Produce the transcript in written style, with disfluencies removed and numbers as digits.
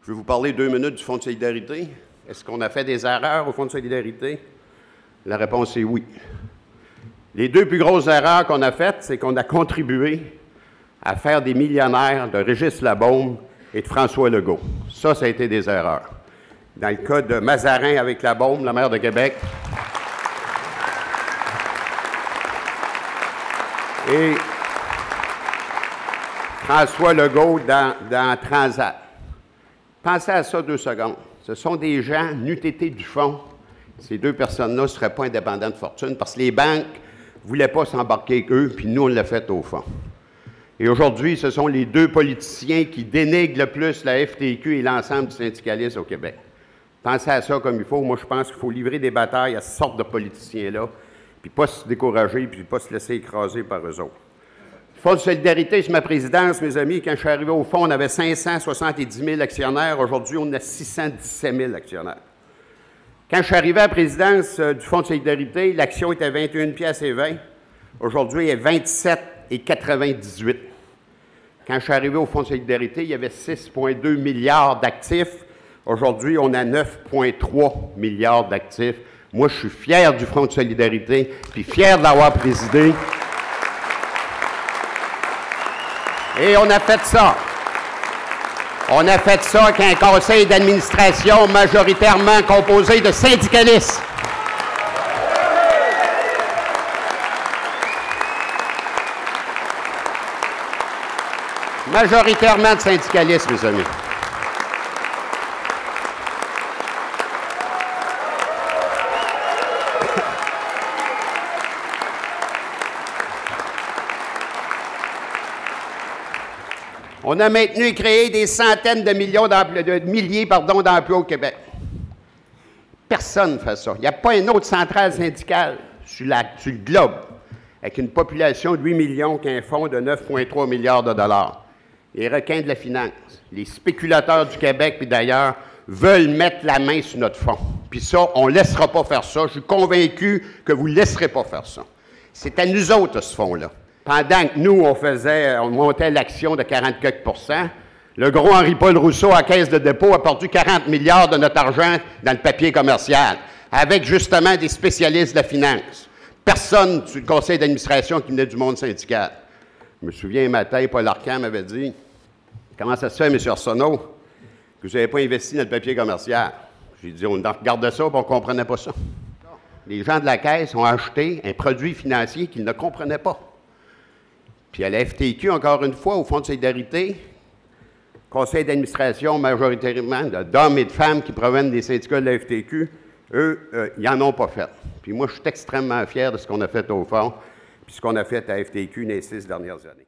Je vais vous parler 2 minutes du Fonds de solidarité. Est-ce qu'on a fait des erreurs au Fonds de solidarité? La réponse est oui. Les 2 plus grosses erreurs qu'on a faites, c'est qu'on a contribué à faire des millionnaires de Régis Labaume et de François Legault. Ça a été des erreurs. Dans le cas de Mazarin avec Labaume, la maire de Québec, et François Legault dans Transat. Pensez à ça 2 secondes. Ce sont des gens, n'eût été du fond, ces 2 personnes-là ne seraient pas indépendants de fortune parce que les banques ne voulaient pas s'embarquer avec eux, puis nous, on l'a fait au fond. Et aujourd'hui, ce sont les 2 politiciens qui dénigrent le plus la FTQ et l'ensemble du syndicalisme au Québec. Pensez à ça comme il faut. Moi, je pense qu'il faut livrer des batailles à ce sorte de politiciens-là, puis pas se décourager, puis pas se laisser écraser par eux autres. Fonds de solidarité, sur ma présidence, mes amis, quand je suis arrivé au fond, on avait 570 000 actionnaires. Aujourd'hui, on a 617 000 actionnaires. Quand je suis arrivé à la présidence du Fonds de solidarité, l'action était à 21,20 $. Aujourd'hui, elle est 27,98 $. Quand je suis arrivé au Fonds de solidarité, il y avait 6,2 milliards d'actifs. Aujourd'hui, on a 9,3 milliards d'actifs. Moi, je suis fier du Fonds de solidarité, puis fier de l'avoir présidé. Et on a fait ça. On a fait ça avec un conseil d'administration majoritairement composé de syndicalistes. Majoritairement de syndicalistes, mes amis. On a maintenu et créé des centaines de milliers d'emplois au Québec. Personne ne fait ça. Il n'y a pas une autre centrale syndicale sur le globe avec une population de 8 millions qui a un fonds de 9,3 milliards de dollars. Les requins de la finance, les spéculateurs du Québec et d'ailleurs veulent mettre la main sur notre fonds. Puis ça, on ne laissera pas faire ça. Je suis convaincu que vous ne laisserez pas faire ça. C'est à nous autres, ce fonds-là. Pendant que nous, on montait l'action de 40 quelques %, le gros Henri-Paul Rousseau, à Caisse de dépôt, a perdu 40 milliards de notre argent dans le papier commercial, avec justement des spécialistes de la finance. Personne sur le conseil d'administration qui venait du monde syndical. Je me souviens, un matin, Paul Arcand m'avait dit « Comment ça se fait, M. Arsenault, que vous n'avez pas investi dans le papier commercial? » J'ai dit « On regardait ça, et on ne comprenait pas ça. » Les gens de la Caisse ont acheté un produit financier qu'ils ne comprenaient pas. Puis à la FTQ, encore une fois, au Fonds de solidarité, conseil d'administration majoritairement d'hommes et de femmes qui proviennent des syndicats de la FTQ, eux, ils n'en ont pas fait. Puis moi, je suis extrêmement fier de ce qu'on a fait au fond, puis ce qu'on a fait à la FTQ dans les 6 dernières années.